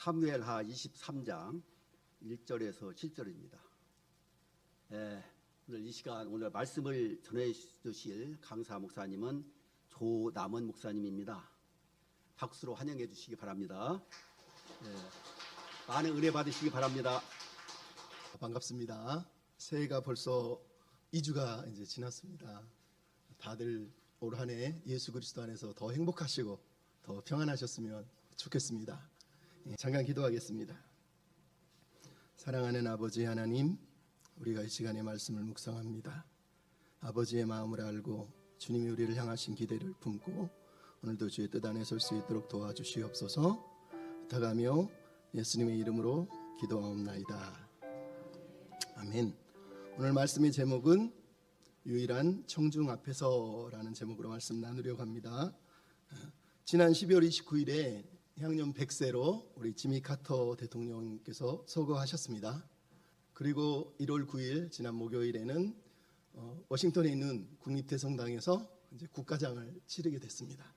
사무엘하 23장 1절에서 7절입니다. 오늘 이 시간 오늘 말씀을 전해 주실 강사 목사님은 조남원 목사님입니다. 박수로 환영해 주시기 바랍니다. 많은 은혜 받으시기 바랍니다. 반갑습니다. 새해가 벌써 2주가 이제 지났습니다. 다들 올 한 해 예수 그리스도 안에서 더 행복하시고 더 평안하셨으면 좋겠습니다. 잠깐 기도하겠습니다. 사랑하는 아버지 하나님, 우리가 이 시간에 말씀을 묵상합니다. 아버지의 마음을 알고 주님이 우리를 향하신 기대를 품고 오늘도 주의 뜻 안에 설 수 있도록 도와주시옵소서. 부탁하며 예수님의 이름으로 기도하옵나이다. 아멘. 오늘 말씀의 제목은 유일한 청중 앞에서라는 제목으로 말씀 나누려고 합니다. 지난 12월 29일에 향년 100세로 우리 지미 카터 대통령께서 서거하셨습니다. 그리고 1월 9일 지난 목요일에는 워싱턴에 있는 국립대성당에서 이제 국가장을 치르게 됐습니다.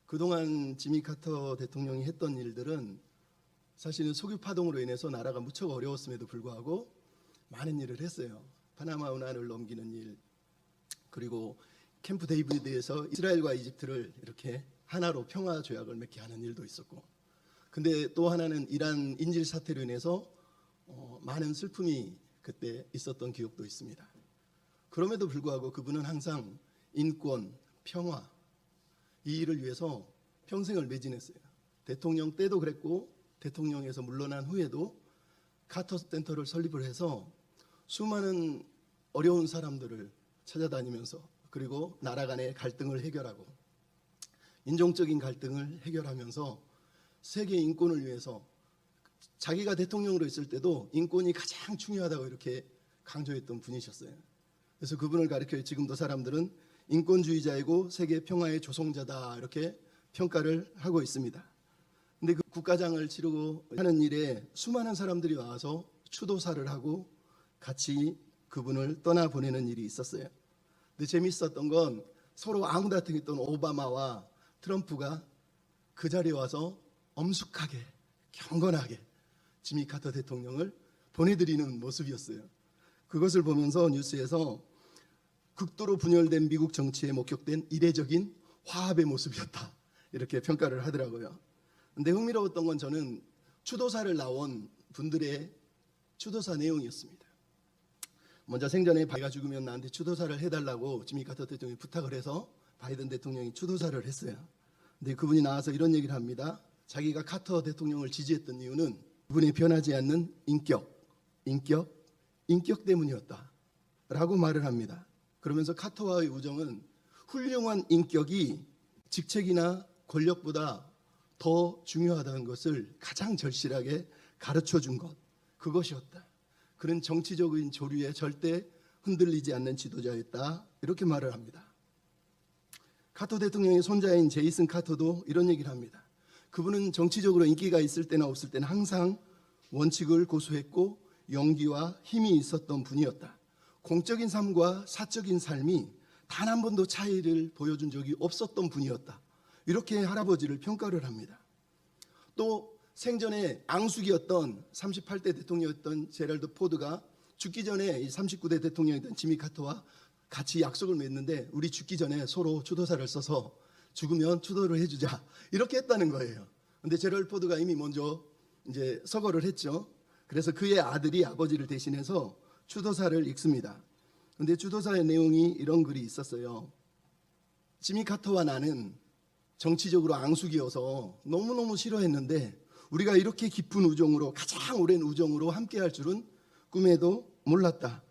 그동안 지미 카터 대통령이 했던 일들은 사실은 석유 파동으로 인해서 나라가 무척 어려웠음에도 불구하고 많은 일을 했어요. 파나마 운하를 넘기는 일, 그리고 캠프 데이비드에서 이스라엘과 이집트를 이렇게 하나로 평화 조약을 맺게 하는 일도 있었고, 근데 또 하나는 이란 인질 사태로 인해서 많은 슬픔이 그때 있었던 기억도 있습니다. 그럼에도 불구하고 그분은 항상 인권, 평화 이 일을 위해서 평생을 매진했어요. 대통령 때도 그랬고 대통령에서 물러난 후에도 카터 센터를 설립을 해서 수많은 어려운 사람들을 찾아다니면서, 그리고 나라 간의 갈등을 해결하고 인종적인 갈등을 해결하면서 세계 인권을 위해서 자기가 대통령으로 있을 때도 인권이 가장 중요하다고 이렇게 강조했던 분이셨어요. 그래서 그분을 가리켜 지금도 사람들은 인권주의자이고 세계 평화의 조성자다 이렇게 평가를 하고 있습니다. 근데 그 국가장을 치르고 하는 일에 수많은 사람들이 와서 추도사를 하고 같이 그분을 떠나보내는 일이 있었어요. 근데 재밌었던 건 서로 앙다툼했던 오바마와 트럼프가 그 자리에 와서 엄숙하게 경건하게 지미 카터 대통령을 보내드리는 모습이었어요. 그것을 보면서 뉴스에서 극도로 분열된 미국 정치에 목격된 이례적인 화합의 모습이었다 이렇게 평가를 하더라고요. 근데 흥미로웠던 건 저는 추도사를 나온 분들의 추도사 내용이었습니다. 먼저 생전에 바이가 죽으면 나한테 추도사를 해달라고 지미 카터 대통령이 부탁을 해서 바이든 대통령이 추도사를 했어요. 근데 그분이 나와서 이런 얘기를 합니다. 자기가 카터 대통령을 지지했던 이유는 그분이 변하지 않는 인격 때문이었다 라고 말을 합니다. 그러면서 카터와의 우정은 훌륭한 인격이 직책이나 권력보다 더 중요하다는 것을 가장 절실하게 가르쳐 준 것, 그것이었다. 그런 정치적인 조류에 절대 흔들리지 않는 지도자였다 이렇게 말을 합니다. 카터 대통령의 손자인 제이슨 카터도 이런 얘기를 합니다. 그분은 정치적으로 인기가 있을 때나 없을 때는 항상 원칙을 고수했고 용기와 힘이 있었던 분이었다. 공적인 삶과 사적인 삶이 단 한 번도 차이를 보여준 적이 없었던 분이었다. 이렇게 할아버지를 평가를 합니다. 또 생전에 앙숙이었던 38대 대통령이었던 제럴드 포드가 죽기 전에 39대 대통령이었던 지미 카터와 같이 약속을 맺는데 우리 죽기 전에 서로 추도사를 써서 죽으면 추도를 해주자 이렇게 했다는 거예요. 근데 제럴드 포드가 이미 먼저 이제 서거를 했죠. 그래서 그의 아들이 아버지를 대신해서 추도사를 읽습니다. 근데 추도사의 내용이 이런 글이 있었어요. 지미 카터와 나는 정치적으로 앙숙이어서 너무너무 싫어했는데 우리가 이렇게 깊은 우정으로, 가장 오랜 우정으로 함께할 줄은 꿈에도 몰랐다.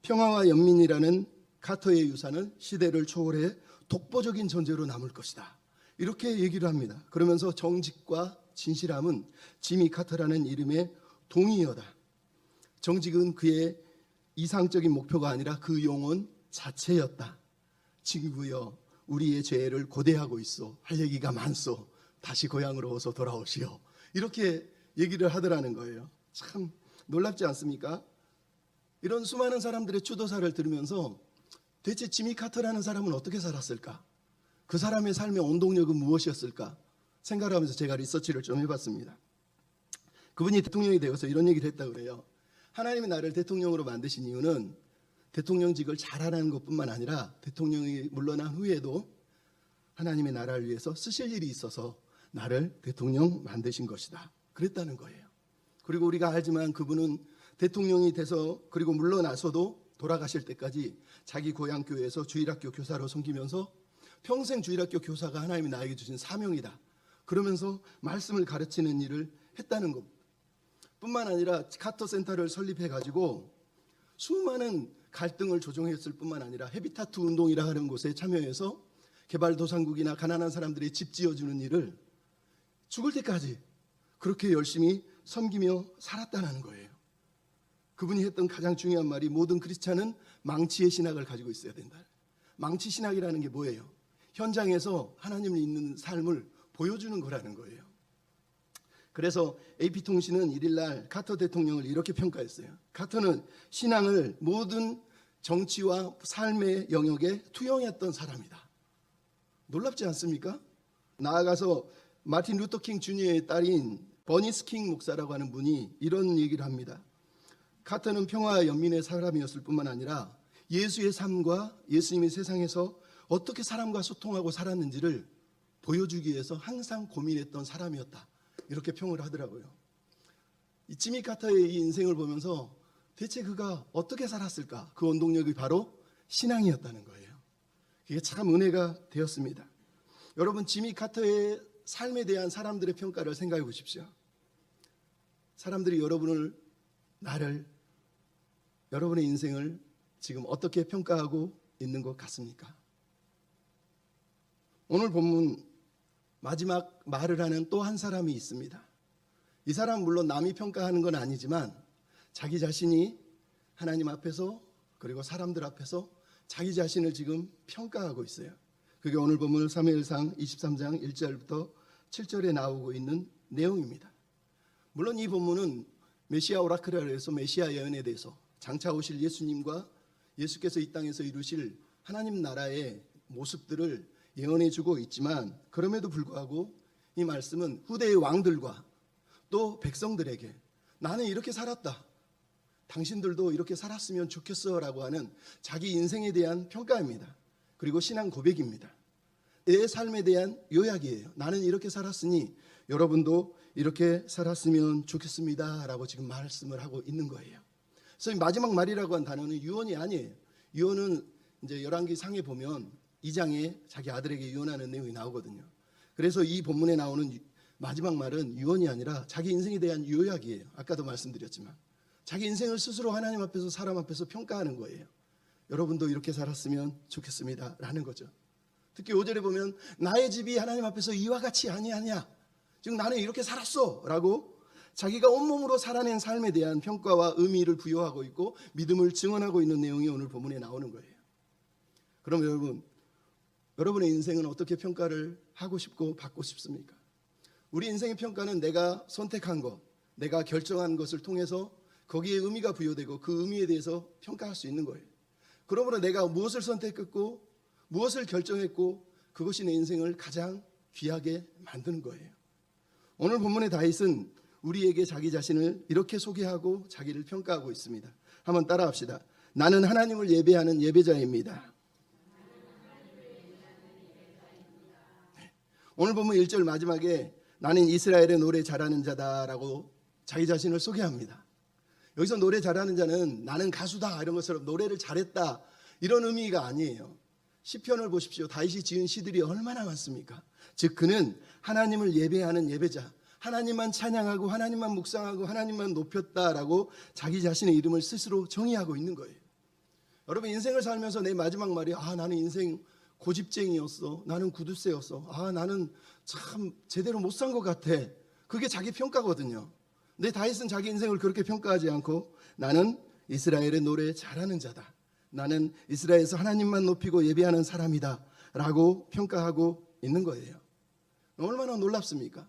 평화와 연민이라는 카터의 유산은 시대를 초월해 독보적인 존재로 남을 것이다. 이렇게 얘기를 합니다. 그러면서 정직과 진실함은 지미 카터라는 이름의 동의어다. 정직은 그의 이상적인 목표가 아니라 그 영혼 자체였다. 친구여, 우리의 죄를 고대하고 있어. 할 얘기가 많소. 다시 고향으로 어서 돌아오시오. 이렇게 얘기를 하더라는 거예요. 참 놀랍지 않습니까? 이런 수많은 사람들의 추도사를 들으면서 대체 지미 카터라는 사람은 어떻게 살았을까? 그 사람의 삶의 원동력은 무엇이었을까? 생각을 하면서 제가 리서치를 좀 해봤습니다. 그분이 대통령이 되어서 이런 얘기를 했다고 그래요. 하나님이 나를 대통령으로 만드신 이유는 대통령직을 잘하는 것뿐만 아니라 대통령이 물러난 후에도 하나님의 나라를 위해서 쓰실 일이 있어서 나를 대통령 만드신 것이다. 그랬다는 거예요. 그리고 우리가 알지만 그분은 대통령이 돼서 그리고 물러나서도 돌아가실 때까지 자기 고향 교회에서 주일학교 교사로 섬기면서 평생 주일학교 교사가 하나님이 나에게 주신 사명이다. 그러면서 말씀을 가르치는 일을 했다는 것 뿐만 아니라 카터 센터를 설립해 가지고 수많은 갈등을 조정했을 뿐만 아니라 헤비타트 운동이라 하는 곳에 참여해서 개발도상국이나 가난한 사람들의 집 지어주는 일을 죽을 때까지 그렇게 열심히 섬기며 살았다는 거예요. 그분이 했던 가장 중요한 말이 모든 크리스찬은 망치의 신학을 가지고 있어야 된다. 망치 신학이라는 게 뭐예요? 현장에서 하나님을 있는 삶을 보여주는 거라는 거예요. 그래서 AP통신은 1일날 카터 대통령을 이렇게 평가했어요. 카터는 신앙을 모든 정치와 삶의 영역에 투영했던 사람이다. 놀랍지 않습니까? 나아가서 마틴 루터킹 주니어의 딸인 버니스 킹 목사라고 하는 분이 이런 얘기를 합니다. 카터는 평화와 연민의 사람이었을 뿐만 아니라 예수의 삶과 예수님이 세상에서 어떻게 사람과 소통하고 살았는지를 보여주기 위해서 항상 고민했던 사람이었다. 이렇게 평을 하더라고요. 이 지미 카터의 이 인생을 보면서 대체 그가 어떻게 살았을까? 그 원동력이 바로 신앙이었다는 거예요. 그게 참 은혜가 되었습니다. 여러분, 지미 카터의 삶에 대한 사람들의 평가를 생각해 보십시오. 사람들이 여러분을, 나를, 여러분의 인생을 지금 어떻게 평가하고 있는 것 같습니까? 오늘 본문 마지막 말을 하는 또 한 사람이 있습니다. 이 사람은 물론 남이 평가하는 건 아니지만 자기 자신이 하나님 앞에서 그리고 사람들 앞에서 자기 자신을 지금 평가하고 있어요. 그게 오늘 본문 사무엘상 23장 1절부터 7절에 나오고 있는 내용입니다. 물론 이 본문은 메시아 오라클이라 해서 메시아 예언에 대해서 장차 오실 예수님과 예수께서 이 땅에서 이루실 하나님 나라의 모습들을 예언해 주고 있지만, 그럼에도 불구하고 이 말씀은 후대의 왕들과 또 백성들에게 나는 이렇게 살았다, 당신들도 이렇게 살았으면 좋겠어 라고 하는 자기 인생에 대한 평가입니다. 그리고 신앙 고백입니다. 내 삶에 대한 요약이에요. 나는 이렇게 살았으니 여러분도 이렇게 살았으면 좋겠습니다 라고 지금 말씀을 하고 있는 거예요. 그래서 마지막 말이라고 한 단어는 유언이 아니에요. 유언은 이제 열왕기 상에 보면 2장에 자기 아들에게 유언하는 내용이 나오거든요. 그래서 이 본문에 나오는 마지막 말은 유언이 아니라 자기 인생에 대한 요약이에요. 아까도 말씀드렸지만 자기 인생을 스스로 하나님 앞에서 사람 앞에서 평가하는 거예요. 여러분도 이렇게 살았으면 좋겠습니다 라는 거죠. 특히 5절에 보면 나의 집이 하나님 앞에서 이와 같이 아니하냐, 즉 나는 이렇게 살았어 라고 자기가 온몸으로 살아낸 삶에 대한 평가와 의미를 부여하고 있고 믿음을 증언하고 있는 내용이 오늘 본문에 나오는 거예요. 그럼 여러분의 인생은 어떻게 평가를 하고 싶고 받고 싶습니까? 우리 인생의 평가는 내가 선택한 것, 내가 결정한 것을 통해서 거기에 의미가 부여되고 그 의미에 대해서 평가할 수 있는 거예요. 그러므로 내가 무엇을 선택했고 무엇을 결정했고 그것이 내 인생을 가장 귀하게 만드는 거예요. 오늘 본문의 다윗은 우리에게 자기 자신을 이렇게 소개하고 자기를 평가하고 있습니다. 한번 따라합시다. 나는 하나님을 예배하는 예배자입니다. 오늘 본문 1절 마지막에 나는 이스라엘의 노래 잘하는 자다라고 자기 자신을 소개합니다. 여기서 노래 잘하는 자는 나는 가수다 이런 것처럼 노래를 잘했다 이런 의미가 아니에요. 시편을 보십시오. 다윗이 지은 시들이 얼마나 많습니까? 즉 그는 하나님을 예배하는 예배자, 하나님만 찬양하고 하나님만 묵상하고 하나님만 높였다라고 자기 자신의 이름을 스스로 정의하고 있는 거예요. 여러분, 인생을 살면서 내 마지막 말이 나는 인생 고집쟁이였어, 나는 구두쇠였어, 나는 참 제대로 못 산 것 같아, 그게 자기 평가거든요. 근데 다윗은 자기 인생을 그렇게 평가하지 않고 나는 이스라엘의 노래 잘하는 자다, 나는 이스라엘에서 하나님만 높이고 예배하는 사람이다 라고 평가하고 있는 거예요. 얼마나 놀랍습니까?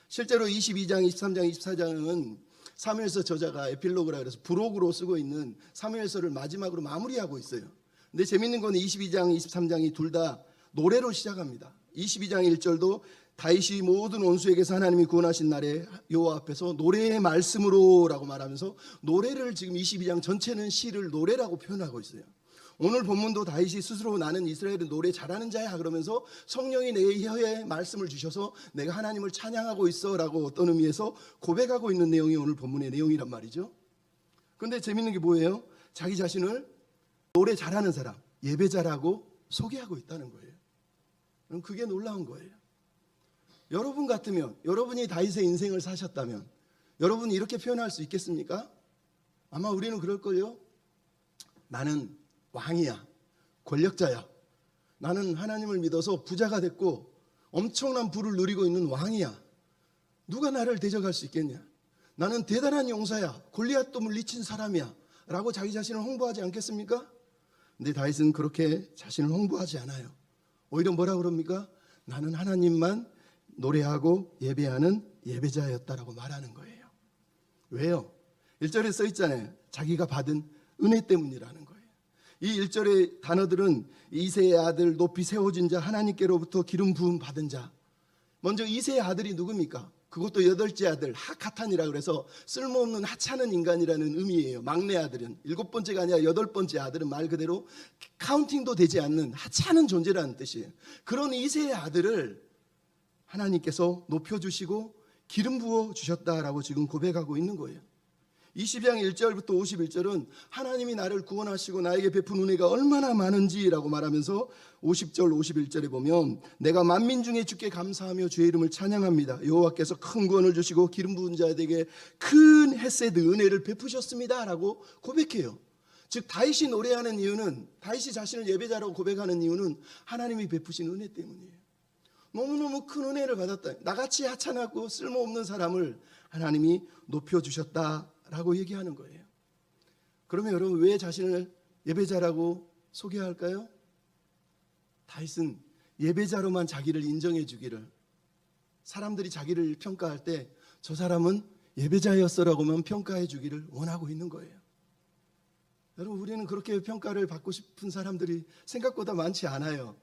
실제로 22장, 23장, 24장은 사무엘서 저자가 에필로그라 그래서 부록으로 쓰고 있는 사무엘서를 마지막으로 마무리하고 있어요. 근데 재밌는 건 22장, 23장이 둘 다 노래로 시작합니다. 22장 1절도 다윗이 모든 원수에게서 하나님이 구원하신 날에 여호와 앞에서 노래의 말씀으로라고 말하면서 노래를 지금 22장 전체는 시를 노래라고 표현하고 있어요. 오늘 본문도 다윗이 스스로 나는 이스라엘은 노래 잘하는 자야 그러면서 성령이 내 혀에 말씀을 주셔서 내가 하나님을 찬양하고 있어라고 어떤 의미에서 고백하고 있는 내용이 오늘 본문의 내용이란 말이죠. 그런데 재밌는 게 뭐예요? 자기 자신을 노래 잘하는 사람, 예배자라고 소개하고 있다는 거예요. 그럼 그게 놀라운 거예요. 여러분 같으면, 여러분이 다윗의 인생을 사셨다면 여러분이 이렇게 표현할 수 있겠습니까? 아마 우리는 그럴걸요. 나는 왕이야, 권력자야. 나는 하나님을 믿어서 부자가 됐고 엄청난 부를 누리고 있는 왕이야. 누가 나를 대적할 수 있겠냐? 나는 대단한 용사야, 골리앗도 물리친 사람이야 라고 자기 자신을 홍보하지 않겠습니까? 근데 다윗은 그렇게 자신을 홍보하지 않아요. 오히려 뭐라 그럽니까? 나는 하나님만 노래하고 예배하는 예배자였다라고 말하는 거예요. 왜요? 1절에 써 있잖아요. 자기가 받은 은혜 때문이라는 거예요. 이 1절의 단어들은 이새의 아들, 높이 세워진 자, 하나님께로부터 기름 부음 받은 자. 먼저 이새의 아들이 누굽니까? 그것도 8째 아들 하카탄이라 그래서 쓸모없는 하찮은 인간이라는 의미예요. 막내 아들은 7번째가 아니라 8번째 아들은 말 그대로 카운팅도 되지 않는 하찮은 존재라는 뜻이에요. 그런 이새의 아들을 하나님께서 높여주시고 기름 부어 주셨다라고 지금 고백하고 있는 거예요. 20장 1절부터 51절은 하나님이 나를 구원하시고 나에게 베푼 은혜가 얼마나 많은지라고 말하면서 50절 51절에 보면 내가 만민 중에 주께 감사하며 주의 이름을 찬양합니다. 여호와께서 큰 구원을 주시고 기름 부은 자들에게 큰 헤세드 은혜를 베푸셨습니다 라고 고백해요. 즉 다윗이 노래하는 이유는, 다윗이 자신을 예배자라고 고백하는 이유는 하나님이 베푸신 은혜 때문이에요. 너무너무 큰 은혜를 받았다. 나같이 하찮고 쓸모없는 사람을 하나님이 높여주셨다라고 얘기하는 거예요. 그러면 여러분 왜 자신을 예배자라고 소개할까요? 다윗은 예배자로만 자기를 인정해 주기를, 사람들이 자기를 평가할 때 저 사람은 예배자였어라고만 평가해 주기를 원하고 있는 거예요. 여러분 우리는 그렇게 평가를 받고 싶은 사람들이 생각보다 많지 않아요.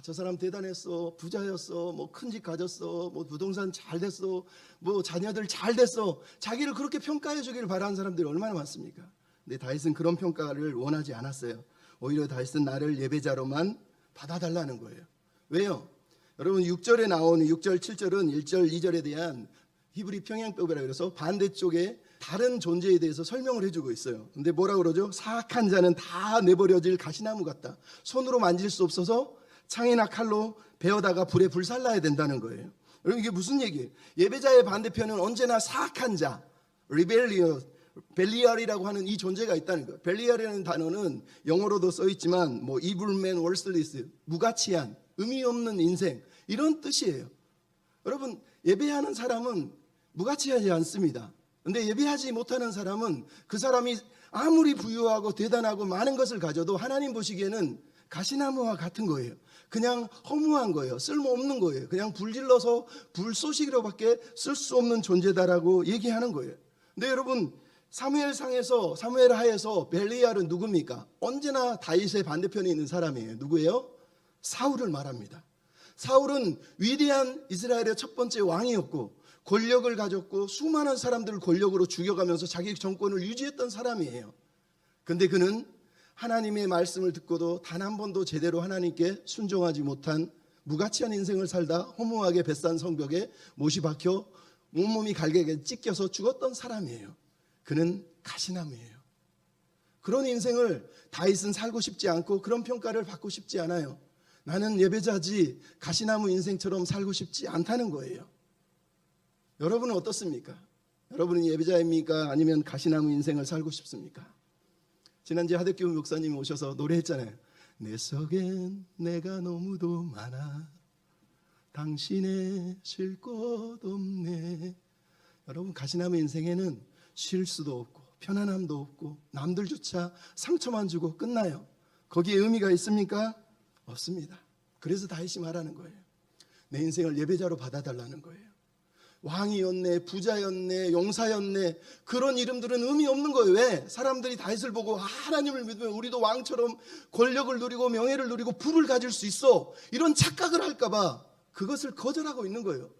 저 사람 대단했어, 부자였어, 뭐 큰 집 가졌어, 뭐 부동산 잘 됐어, 뭐 자녀들 잘 됐어, 자기를 그렇게 평가해 주기를 바라는 사람들이 얼마나 많습니까? 근데 다윗은 그런 평가를 원하지 않았어요. 오히려 다윗은 나를 예배자로만 받아달라는 거예요. 왜요? 여러분 6절에 나오는 6절 7절은 1절 2절에 대한 히브리 평행법이라 그래서 반대쪽에 다른 존재에 대해서 설명을 해주고 있어요. 근데 뭐라 그러죠? 사악한 자는 다 내버려질 가시나무 같다. 손으로 만질 수 없어서 창이나 칼로 베어다가 불에 불살라야 된다는 거예요. 여러분 이게 무슨 얘기예요? 예배자의 반대편은 언제나 사악한 자, 벨리알이라고 하는 이 존재가 있다는 거예요. 벨리알이라는 단어는 영어로도 써 있지만 뭐 evil man, worthless, 무가치한, 의미 없는 인생 이런 뜻이에요. 여러분 예배하는 사람은 무가치하지 않습니다. 근데 예배하지 못하는 사람은 그 사람이 아무리 부유하고 대단하고 많은 것을 가져도 하나님 보시기에는 가시나무와 같은 거예요. 그냥 허무한 거예요. 쓸모없는 거예요. 그냥 불질러서 불쏘시기로밖에 쓸 수 없는 존재다라고 얘기하는 거예요. 근데 여러분 사무엘상에서, 사무엘 하에서 벨리알은 누굽니까? 언제나 다윗의 반대편에 있는 사람이에요. 누구예요? 사울을 말합니다. 사울은 위대한 이스라엘의 첫 번째 왕이었고 권력을 가졌고 수많은 사람들을 권력으로 죽여가면서 자기 정권을 유지했던 사람이에요. 근데 그는 하나님의 말씀을 듣고도 단 한 번도 제대로 하나님께 순종하지 못한 무가치한 인생을 살다 허무하게 벳산 성벽에 못이 박혀 온몸이 갈게 찢겨서 죽었던 사람이에요. 그는 가시나무예요. 그런 인생을 다윗은 살고 싶지 않고 그런 평가를 받고 싶지 않아요. 나는 예배자지 가시나무 인생처럼 살고 싶지 않다는 거예요. 여러분은 어떻습니까? 여러분은 예배자입니까? 아니면 가시나무 인생을 살고 싶습니까? 지난주에 하덕규 목사님이 오셔서 노래했잖아요. 내 속엔 내가 너무도 많아 당신의 쉴 곳 없네. 여러분 가시나무 인생에는 쉴 수도 없고 편안함도 없고 남들조차 상처만 주고 끝나요. 거기에 의미가 있습니까? 없습니다. 그래서 다윗이 말하는 거예요. 내 인생을 예배자로 받아달라는 거예요. 왕이었네, 부자였네, 용사였네 그런 이름들은 의미 없는 거예요. 왜? 사람들이 다윗을 보고 하나님을 믿으면 우리도 왕처럼 권력을 누리고 명예를 누리고 부를 가질 수 있어 이런 착각을 할까 봐 그것을 거절하고 있는 거예요.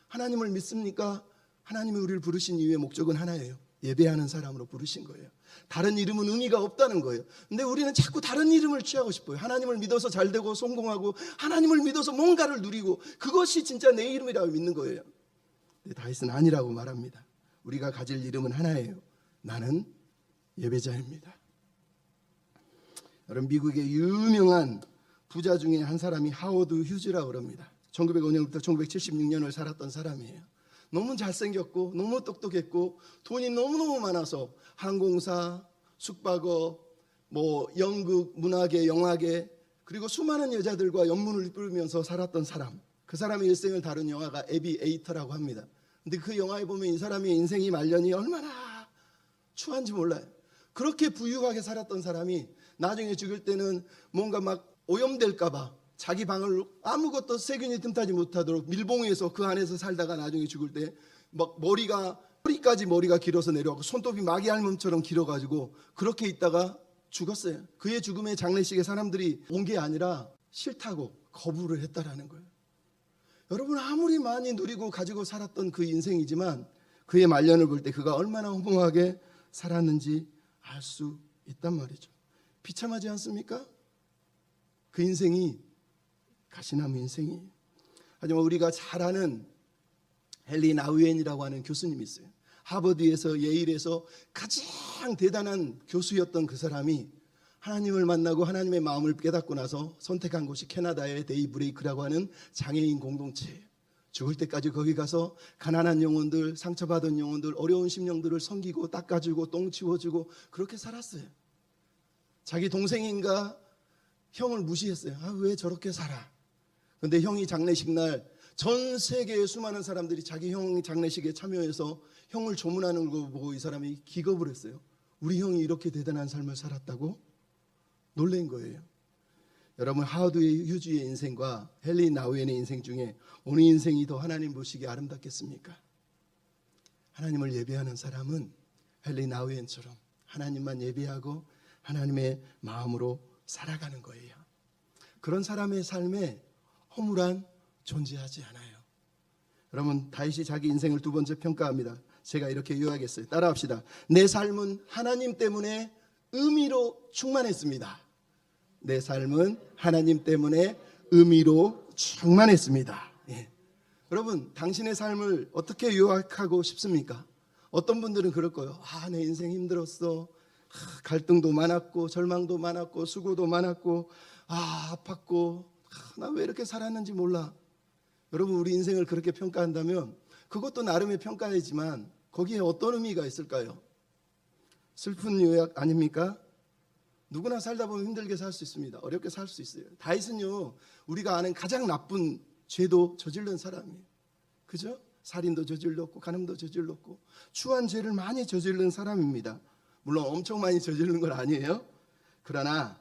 하나님을 믿습니까? 하나님이 우리를 부르신 이유의 목적은 하나예요. 예배하는 사람으로 부르신 거예요. 다른 이름은 의미가 없다는 거예요. 근데 우리는 자꾸 다른 이름을 취하고 싶어요. 하나님을 믿어서 잘 되고 성공하고 하나님을 믿어서 뭔가를 누리고 그것이 진짜 내 이름이라고 믿는 거예요. 근데 다윗은 아니라고 말합니다. 우리가 가질 이름은 하나예요. 나는 예배자입니다. 여러분, 미국의 유명한 부자 중에 한 사람이 하워드 휴즈라고 그럽니다. 1905년부터 1976년을 살았던 사람이에요. 너무 잘생겼고 너무 똑똑했고 돈이 너무너무 많아서 항공사, 숙박업, 연극, 문화계, 영화계 그리고 수많은 여자들과 연문을 뿌리면서 살았던 사람. 그 사람의 일생을 다룬 영화가 에비에이터라고 합니다. 근데 그 영화에 보면 이 사람의 인생이 말년이 얼마나 추한지 몰라요. 그렇게 부유하게 살았던 사람이 나중에 죽을 때는 뭔가 막 오염될까 봐 자기 방을 아무것도 세균이 틈타지 못하도록 밀봉해서 그 안에서 살다가 나중에 죽을 때 막 허리까지 머리가 길어서 내려가고 손톱이 마귀알몸처럼 길어가지고 그렇게 있다가 죽었어요. 그의 죽음의 장례식에 사람들이 온 게 아니라 싫다고 거부를 했다라는 거예요. 여러분, 아무리 많이 누리고 가지고 살았던 그 인생이지만 그의 말년을 볼 때 그가 얼마나 허무하게 살았는지 알 수 있단 말이죠. 비참하지 않습니까? 그 인생이 가시나무 인생이에요. 하지만 우리가 잘 아는 헨리 나우엔이라고 하는 교수님이 있어요. 하버드에서 예일에서 가장 대단한 교수였던 그 사람이 하나님을 만나고 하나님의 마음을 깨닫고 나서 선택한 곳이 캐나다의 데이브레이크라고 하는 장애인 공동체예요. 죽을 때까지 거기 가서 가난한 영혼들, 상처받은 영혼들, 어려운 심령들을 섬기고 닦아주고 똥 치워주고 그렇게 살았어요. 자기 동생인가 형을 무시했어요. 왜 저렇게 살아? 근데 형이 장례식 날 전 세계의 수많은 사람들이 자기 형 장례식에 참여해서 형을 조문하는 걸 보고 이 사람이 기겁을 했어요. 우리 형이 이렇게 대단한 삶을 살았다고? 놀란 거예요. 여러분, 하워드 휴즈의 인생과 헨리 나우엔의 인생 중에 어느 인생이 더 하나님 보시기에 아름답겠습니까? 하나님을 예배하는 사람은 헨리 나우엔처럼 하나님만 예배하고 하나님의 마음으로 살아가는 거예요. 그런 사람의 삶에 허물한 존재하지 않아요. 여러분, 다윗이 자기 인생을 두 번째 평가합니다. 제가 이렇게 요약했어요. 따라합시다. 내 삶은 하나님 때문에 의미로 충만했습니다. 내 삶은 하나님 때문에 의미로 충만했습니다. 예. 여러분, 당신의 삶을 어떻게 요약하고 싶습니까? 어떤 분들은 그럴 거예요. 내 인생 힘들었어. 갈등도 많았고 절망도 많았고 수고도 많았고 아팠고 나 왜 이렇게 살았는지 몰라. 여러분, 우리 인생을 그렇게 평가한다면 그것도 나름의 평가이지만 거기에 어떤 의미가 있을까요? 슬픈 요약 아닙니까? 누구나 살다 보면 힘들게 살 수 있습니다. 어렵게 살 수 있어요. 다윗은요, 우리가 아는 가장 나쁜 죄도 저지른 사람이에요. 그죠? 살인도 저질렀고 간음도 저질렀고 추한 죄를 많이 저지른 사람입니다. 물론 엄청 많이 저지르는 건 아니에요. 그러나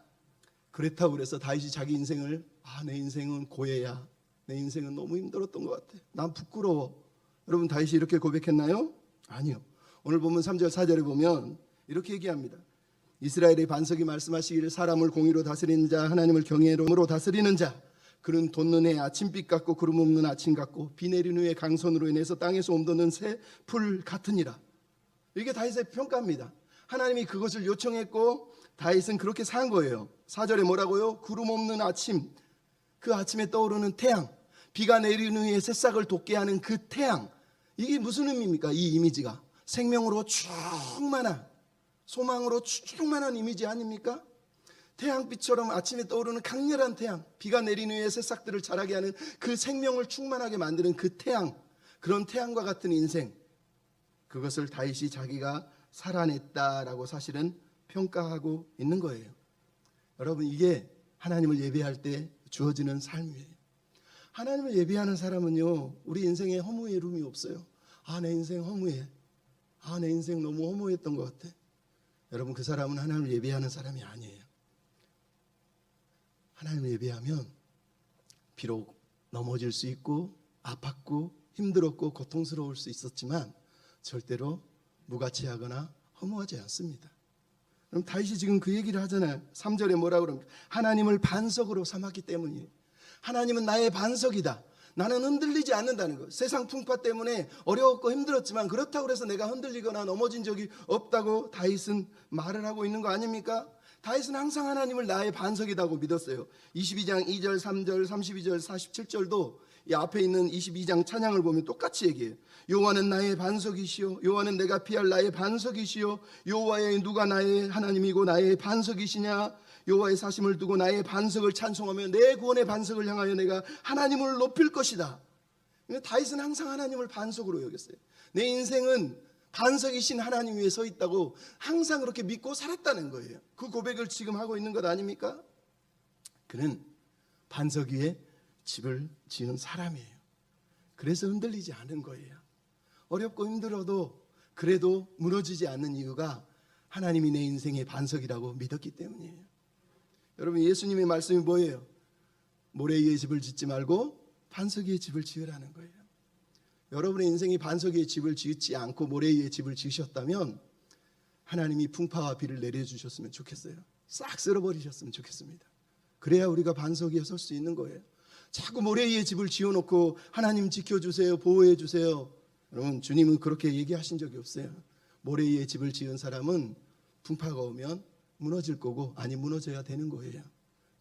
그렇다고 그래서 다윗이 자기 인생을 내 인생은 고해야, 내 인생은 너무 힘들었던 것 같아, 난 부끄러워. 여러분, 다윗이 이렇게 고백했나요? 아니요. 오늘 보면 3절 4절에 보면 이렇게 얘기합니다. 이스라엘의 반석이 말씀하시기를 사람을 공의로 다스리는 자, 하나님을 경외로 다스리는 자, 그는 돋는 해 아침빛 같고 구름 없는 아침 같고 비 내린 후에 강선으로 인해서 땅에서 옮도는 새 풀 같으니라. 이게 다윗의 평가입니다. 하나님이 그것을 요청했고 다윗은 그렇게 산 거예요. 4절에 뭐라고요? 구름 없는 아침, 그 아침에 떠오르는 태양, 비가 내린 후에 새싹을 돋게 하는 그 태양. 이게 무슨 의미입니까? 이 이미지가 생명으로 충만한, 소망으로 충만한 이미지 아닙니까? 태양빛처럼 아침에 떠오르는 강렬한 태양, 비가 내린 후에 새싹들을 자라게 하는 그 생명을 충만하게 만드는 그 태양, 그런 태양과 같은 인생, 그것을 다윗이 자기가 살아냈다라고 사실은 평가하고 있는 거예요. 여러분, 이게 하나님을 예배할 때 주어지는 삶이에요. 하나님을 예배하는 사람은요, 우리 인생에 허무의 이름이 없어요. 내 인생 허무해, 내 인생 너무 허무했던 것 같아. 여러분, 그 사람은 하나님을 예배하는 사람이 아니에요. 하나님을 예배하면 비록 넘어질 수 있고 아팠고 힘들었고 고통스러울 수 있었지만 절대로 무가치하거나 허무하지 않습니다. 그럼 다윗이 지금 그 얘기를 하잖아요. 3절에 뭐라고 그럽니까? 하나님을 반석으로 삼았기 때문이에요. 하나님은 나의 반석이다. 나는 흔들리지 않는다는 것. 세상 풍파 때문에 어려웠고 힘들었지만 그렇다고 해서 내가 흔들리거나 넘어진 적이 없다고 다윗은 말을 하고 있는 거 아닙니까? 다윗은 항상 하나님을 나의 반석이라고 믿었어요. 22장 2절, 3절, 32절, 47절도 이 앞에 있는 22장 찬양을 보면 똑같이 얘기해요. 여호와는 나의 반석이시요, 여호와는 내가 피할 나의 반석이시요, 여호와의 누가 나의 하나님이고 나의 반석이시냐, 여호와의 사심을 두고 나의 반석을 찬송하며 내 구원의 반석을 향하여 내가 하나님을 높일 것이다. 다윗은 항상 하나님을 반석으로 여겼어요. 내 인생은 반석이신 하나님 위에 서 있다고 항상 그렇게 믿고 살았다는 거예요. 그 고백을 지금 하고 있는 것 아닙니까? 그는 반석 위에 집을 지은 사람이에요. 그래서 흔들리지 않은 거예요. 어렵고 힘들어도 그래도 무너지지 않는 이유가 하나님이 내 인생의 반석이라고 믿었기 때문이에요. 여러분, 예수님의 말씀이 뭐예요? 모래 위에 집을 짓지 말고 반석 위에 집을 지으라는 거예요. 여러분의 인생이 반석 위에 집을 짓지 않고 모래 위에 집을 지으셨다면 하나님이 풍파와 비를 내려주셨으면 좋겠어요. 싹 쓸어버리셨으면 좋겠습니다. 그래야 우리가 반석 위에 설 수 있는 거예요. 자꾸 모래 위에 집을 지어놓고 하나님 지켜주세요, 보호해주세요. 여러분, 주님은 그렇게 얘기하신 적이 없어요. 모래 위에 집을 지은 사람은 풍파가 오면 무너질 거고, 아니 무너져야 되는 거예요.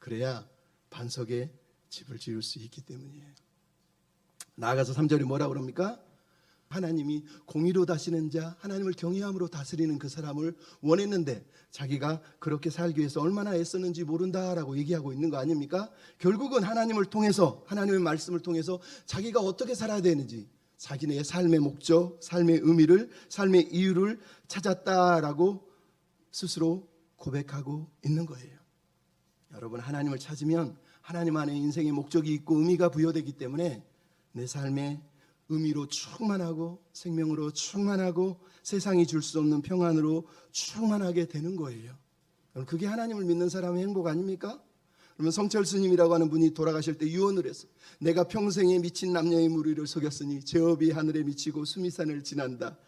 그래야 반석에 집을 지을 수 있기 때문이에요. 나아가서 3절에 뭐라고 그럽니까? 하나님이 공의로 다스리는 자, 하나님을 경외함으로 다스리는 그 사람을 원했는데 자기가 그렇게 살기 위해서 얼마나 애썼는지 모른다라고 얘기하고 있는 거 아닙니까? 결국은 하나님을 통해서, 하나님의 말씀을 통해서 자기가 어떻게 살아야 되는지, 자기네 삶의 목적, 삶의 의미를, 삶의 이유를 찾았다라고 스스로 고백하고 있는 거예요. 여러분, 하나님을 찾으면 하나님 안에 인생의 목적이 있고 의미가 부여되기 때문에 내 삶의 의미로 충만하고 생명으로 충만하고 세상이 줄 수 없는 평안으로 충만하게 되는 거예요. 그게 하나님을 믿는 사람의 행복 아닙니까? 그러면 성철 스님이라고 하는 분이 돌아가실 때 유언을 했어요. 내가 평생에 미친 남녀의 무리를 속였으니 제업이 하늘에 미치고 수미산을 지난다.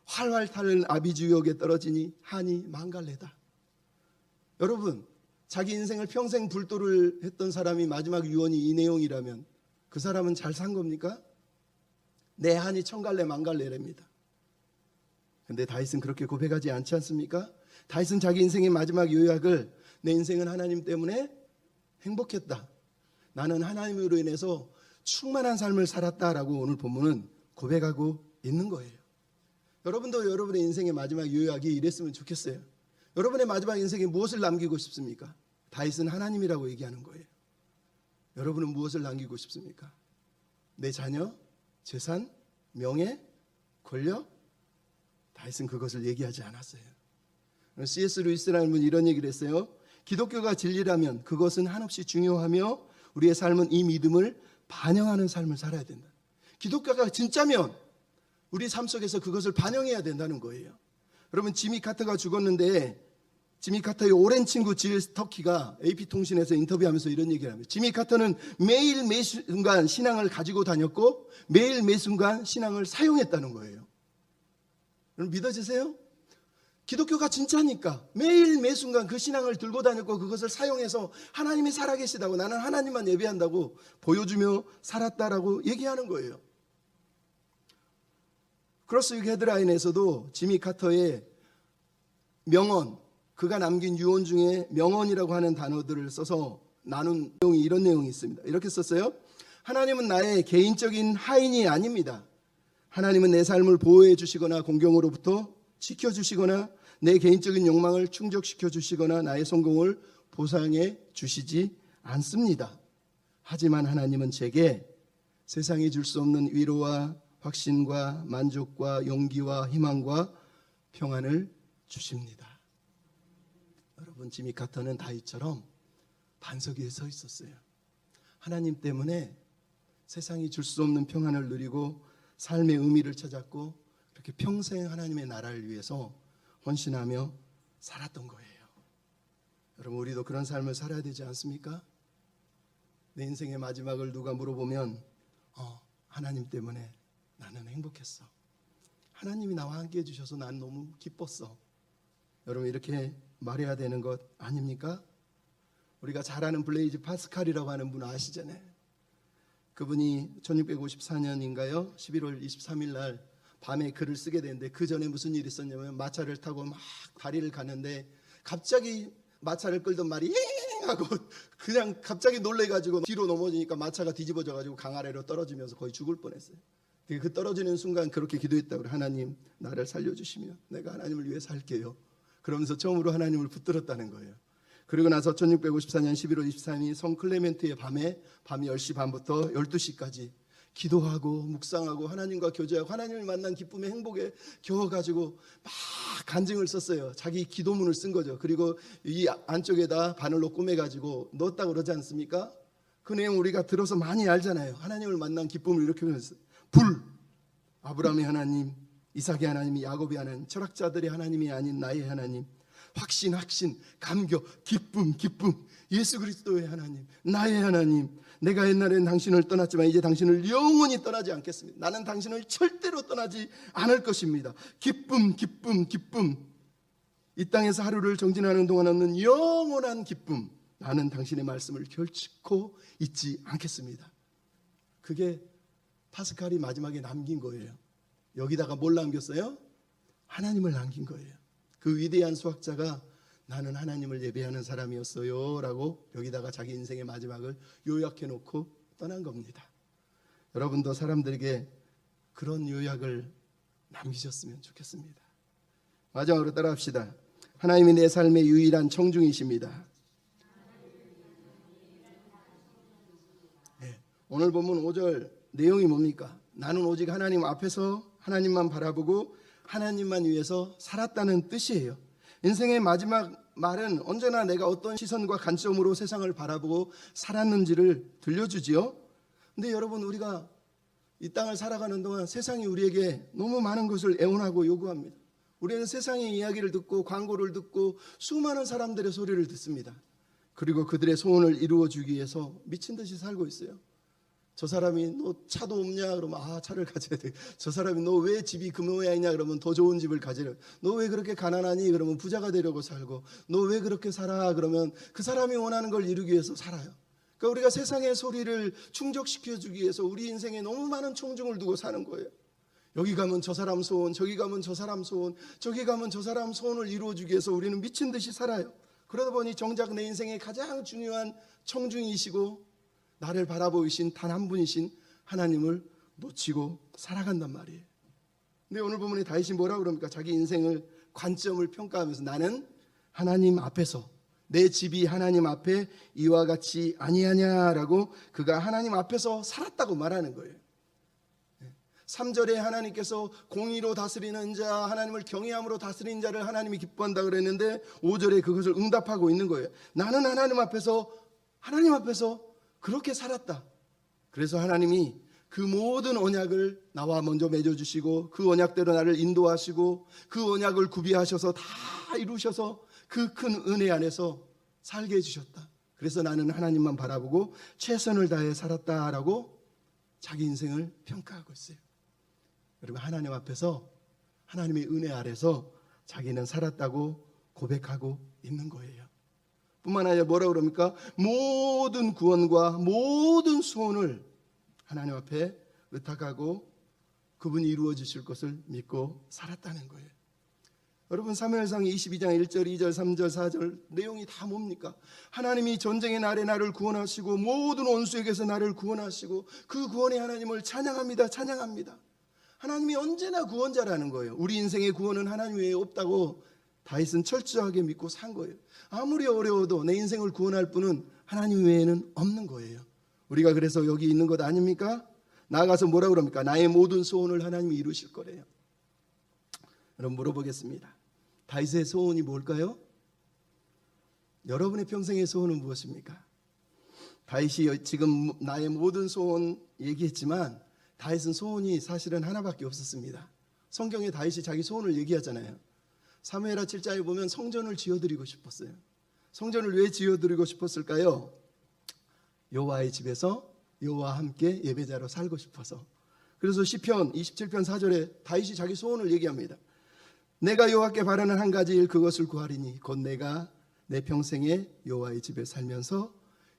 활활 타는 아비주역에 떨어지니 한이 망갈래다. 여러분, 자기 인생을 평생 불도를 했던 사람이 마지막 유언이 이 내용이라면 그 사람은 잘 산 겁니까? 내 한이 천갈래 만갈래랍니다. 근데 다윗은 그렇게 고백하지 않지 않습니까? 다윗은 자기 인생의 마지막 요약을 내 인생은 하나님 때문에 행복했다, 나는 하나님으로 인해서 충만한 삶을 살았다라고 오늘 본문은 고백하고 있는 거예요. 여러분도 여러분의 인생의 마지막 요약이 이랬으면 좋겠어요. 여러분의 마지막 인생에 무엇을 남기고 싶습니까? 다윗은 하나님이라고 얘기하는 거예요. 여러분은 무엇을 남기고 싶습니까? 내 자녀, 재산, 명예, 권력? 다윗은 그것을 얘기하지 않았어요. C.S. 루이스라는 분이 이런 얘기를 했어요. 기독교가 진리라면 그것은 한없이 중요하며 우리의 삶은 이 믿음을 반영하는 삶을 살아야 된다. 기독교가 진짜면 우리 삶 속에서 그것을 반영해야 된다는 거예요. 여러분, 지미 카터가 죽었는데 지미 카터의 오랜 친구 질 터키가 AP통신에서 인터뷰하면서 이런 얘기를 합니다. 지미 카터는 매일 매순간 신앙을 가지고 다녔고 매일 매순간 신앙을 사용했다는 거예요. 여러분, 믿어지세요? 기독교가 진짜니까 매일 매순간 그 신앙을 들고 다녔고 그것을 사용해서 하나님이 살아계시다고, 나는 하나님만 예배한다고 보여주며 살았다라고 얘기하는 거예요. 크로스 윅 헤드라인에서도 지미 카터의 명언, 그가 남긴 유언 중에 명언이라고 하는 단어들을 써서 나눈 내용이 이런 내용이 있습니다. 이렇게 썼어요. 하나님은 나의 개인적인 하인이 아닙니다. 하나님은 내 삶을 보호해 주시거나 공경으로부터 지켜주시거나 내 개인적인 욕망을 충족시켜 주시거나 나의 성공을 보상해 주시지 않습니다. 하지만 하나님은 제게 세상이 줄 수 없는 위로와 확신과 만족과 용기와 희망과 평안을 주십니다. 여러분, 지미 카터는 다윗처럼 반석 위에 서 있었어요. 하나님 때문에 세상이 줄 수 없는 평안을 누리고 삶의 의미를 찾았고 그렇게 평생 하나님의 나라를 위해서 헌신하며 살았던 거예요. 여러분, 우리도 그런 삶을 살아야 되지 않습니까? 내 인생의 마지막을 누가 물어보면 하나님 때문에 나는 행복했어. 하나님이 나와 함께 해주셔서 난 너무 기뻤어. 여러분, 이렇게 말해야 되는 것 아닙니까? 우리가 잘 아는 블레이즈 파스칼이라고 하는 분 아시잖아요. 그분이 1654년인가요? 11월 23일 날 밤에 글을 쓰게 되는데, 그 전에 무슨 일이 있었냐면 마차를 타고 막 다리를 가는데 갑자기 마차를 끌던 말이 잉 하고 그냥 갑자기 놀래가지고 뒤로 넘어지니까 마차가 뒤집어져가지고 강 아래로 떨어지면서 거의 죽을 뻔했어요. 그 떨어지는 순간 그렇게 기도했다고, 하나님 나를 살려주시면 내가 하나님을 위해 살게요. 그러면서 처음으로 하나님을 붙들었다는 거예요. 그리고 나서 1654년 11월 23일 성 클레멘트의 밤에 밤 10시 반부터 12시까지 기도하고 묵상하고 하나님과 교제하고 하나님을 만난 기쁨의 행복에 겨워가지고 막 간증을 썼어요. 자기 기도문을 쓴 거죠. 그리고 이 안쪽에다 바늘로 꾸며가지고 넣었다고 그러지 않습니까? 그 내용 우리가 들어서 많이 알잖아요. 하나님을 만난 기쁨을 이렇게 표현했어요. 불, 아브라함의 하나님, 이삭의 하나님, 야곱의 하나님, 철학자들의 하나님이 아닌 나의 하나님, 확신, 감격, 기쁨, 예수 그리스도의 하나님, 나의 하나님, 내가 옛날엔 당신을 떠났지만 이제 당신을 영원히 떠나지 않겠습니다. 나는 당신을 절대로 떠나지 않을 것입니다. 기쁨. 이 땅에서 하루를 정진하는 동안 얻는 영원한 기쁨, 나는 당신의 말씀을 결코 잊지 않겠습니다. 그게 파스칼이 마지막에 남긴 거예요. 여기다가 뭘 남겼어요? 하나님을 남긴 거예요. 그 위대한 수학자가 나는 하나님을 예배하는 사람이었어요 라고 여기다가 자기 인생의 마지막을 요약해 놓고 떠난 겁니다. 여러분도 사람들에게 그런 요약을 남기셨으면 좋겠습니다. 마지막으로 따라합시다. 하나님이 내 삶의 유일한 청중이십니다. 네, 오늘 본문 5절 내용이 뭡니까? 나는 오직 하나님 앞에서 하나님만 바라보고 하나님만 위해서 살았다는 뜻이에요. 인생의 마지막 말은 언제나 내가 어떤 시선과 관점으로 세상을 바라보고 살았는지를 들려주지요. 근데 여러분, 우리가 이 땅을 살아가는 동안 세상이 우리에게 너무 많은 것을 애원하고 요구합니다. 우리는 세상의 이야기를 듣고 광고를 듣고 수많은 사람들의 소리를 듣습니다. 그리고 그들의 소원을 이루어주기 위해서 미친 듯이 살고 있어요. 저 사람이 너 차도 없냐? 그러면 차를 가져야 돼. 저 사람이 너 왜 집이 그 모양이냐? 그러면 더 좋은 집을 가지려. 너 왜 그렇게 가난하니? 그러면 부자가 되려고 살고. 너 왜 그렇게 살아? 그러면 그 사람이 원하는 걸 이루기 위해서 살아요. 그러니까 우리가 세상의 소리를 충족시켜주기 위해서 우리 인생에 너무 많은 청중을 두고 사는 거예요. 여기 가면 저 사람 소원, 저기 가면 저 사람 소원, 저기 가면 저 사람 소원을 이루어주기 위해서 우리는 미친 듯이 살아요. 그러다 보니 정작 내 인생의 가장 중요한 청중이시고 나를 바라보이신 단 한 분이신 하나님을 놓치고 살아간단 말이에요. 근데 오늘 본문에 다윗이 뭐라고 그럽니까? 자기 인생을 관점을 평가하면서 나는 하나님 앞에서, 내 집이 하나님 앞에 이와 같이 아니하냐라고 그가 하나님 앞에서 살았다고 말하는 거예요. 3절에 하나님께서 공의로 다스리는 자, 하나님을 경외함으로 다스리는 자를 하나님이 기뻐한다 그랬는데 5절에 그것을 응답하고 있는 거예요. 나는 하나님 앞에서 그렇게 살았다. 그래서 하나님이 그 모든 언약을 나와 먼저 맺어주시고 그 언약대로 나를 인도하시고 그 언약을 구비하셔서 다 이루셔서 그 큰 은혜 안에서 살게 해주셨다. 그래서 나는 하나님만 바라보고 최선을 다해 살았다라고 자기 인생을 평가하고 있어요. 여러분, 하나님 앞에서 하나님의 은혜 아래서 자기는 살았다고 고백하고 있는 거예요. 뿐만 아니라 뭐라고 그럽니까? 모든 구원과 모든 소원을 하나님 앞에 의탁하고 그분이 이루어 주실 것을 믿고 살았다는 거예요. 여러분, 사무엘상 22장 1절, 2절, 3절, 4절 내용이 다 뭡니까? 하나님이 전쟁의 날에 나를 구원하시고 모든 원수에게서 나를 구원하시고 그 구원의 하나님을 찬양합니다. 하나님이 언제나 구원자라는 거예요. 우리 인생의 구원은 하나님 외에 없다고 다윗은 철저하게 믿고 산 거예요. 아무리 어려워도 내 인생을 구원할 분은 하나님 외에는 없는 거예요. 우리가 그래서 여기 있는 것 아닙니까? 나아가서 뭐라 그럽니까? 나의 모든 소원을 하나님이 이루실 거래요. 여러분, 물어보겠습니다. 다윗의 소원이 뭘까요? 여러분의 평생의 소원은 무엇입니까? 다윗이 지금 나의 모든 소원 얘기했지만 다윗은 소원이 사실은 하나밖에 없었습니다. 성경에 다윗이 자기 소원을 얘기하잖아요. 사무엘하 7장에 보면 성전을 지어드리고 싶었어요. 성전을 왜 지어드리고 싶었을까요? 여호와의 집에서 여호와와 함께 예배자로 살고 싶어서. 그래서 시편 27편 4절에 다윗이 자기 소원을 얘기합니다. 내가 여호와께 바라는 한 가지 일, 그것을 구하리니 곧 내가 내 평생에 여호와의 집에 살면서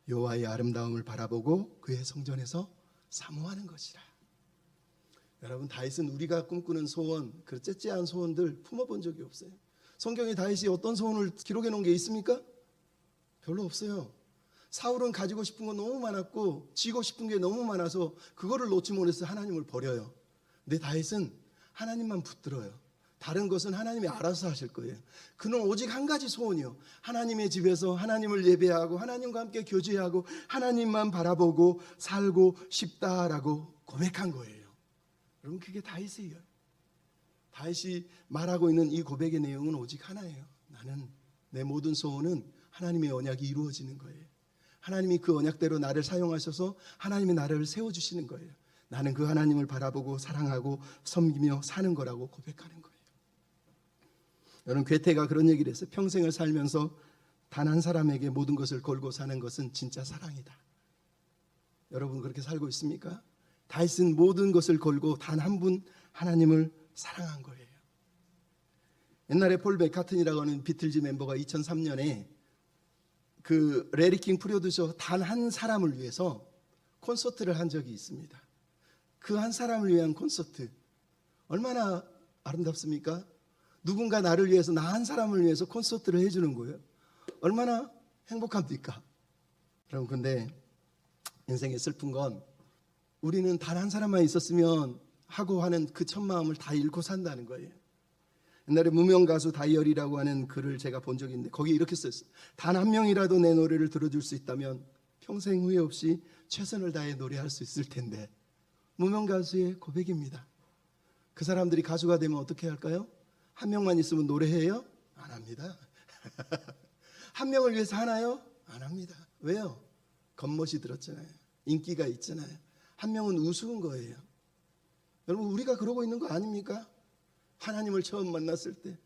여호와의 아름다움을 바라보고 그의 성전에서 사모하는 것이라. 여러분, 다윗은 우리가 꿈꾸는 소원, 그 째째한 소원들 품어본 적이 없어요. 성경에 다윗이 어떤 소원을 기록해 놓은 게 있습니까? 별로 없어요. 사울은 가지고 싶은 거 너무 많았고 쥐고 싶은 게 너무 많아서 그거를 놓지 못해서 하나님을 버려요. 근데 다윗은 하나님만 붙들어요. 다른 것은 하나님이 알아서 하실 거예요. 그는 오직 한 가지 소원이요, 하나님의 집에서 하나님을 예배하고 하나님과 함께 교제하고 하나님만 바라보고 살고 싶다라고 고백한 거예요. 여러분, 그게 다윗이에요. 다윗이 말하고 있는 이 고백의 내용은 오직 하나예요. 나는, 내 모든 소원은 하나님의 언약이 이루어지는 거예요. 하나님이 그 언약대로 나를 사용하셔서 하나님이 나를 세워주시는 거예요. 나는 그 하나님을 바라보고 사랑하고 섬기며 사는 거라고 고백하는 거예요. 여러분, 괴테가 그런 얘기를 했어요. 평생을 살면서 단 한 사람에게 모든 것을 걸고 사는 것은 진짜 사랑이다. 여러분, 그렇게 살고 있습니까? 다윗은 모든 것을 걸고 단 한 분 하나님을 사랑한 거예요. 옛날에 폴 맥카튼이라고 하는 비틀즈 멤버가 2003년에 그 레리 킹 프로듀서 단 한 사람을 위해서 콘서트를 한 적이 있습니다. 그 한 사람을 위한 콘서트, 얼마나 아름답습니까? 누군가 나를 위해서, 나 한 사람을 위해서 콘서트를 해주는 거예요. 얼마나 행복합니까? 여러분, 근데 인생의 슬픈 건 우리는 단 한 사람만 있었으면 하고 하는 그 첫 마음을 다 잃고 산다는 거예요. 옛날에 무명가수 다이어리라고 하는 글을 제가 본 적이 있는데 거기 이렇게 써있어요. 단 한 명이라도 내 노래를 들어줄 수 있다면 평생 후회 없이 최선을 다해 노래할 수 있을 텐데. 무명가수의 고백입니다. 그 사람들이 가수가 되면 어떻게 할까요? 한 명만 있으면 노래해요? 안 합니다. 한 명을 위해서 하나요? 안 합니다. 왜요? 겉멋이 들었잖아요. 인기가 있잖아요. 한 명은 우스운 거예요. 여러분, 우리가 그러고 있는 거 아닙니까? 하나님을 처음 만났을 때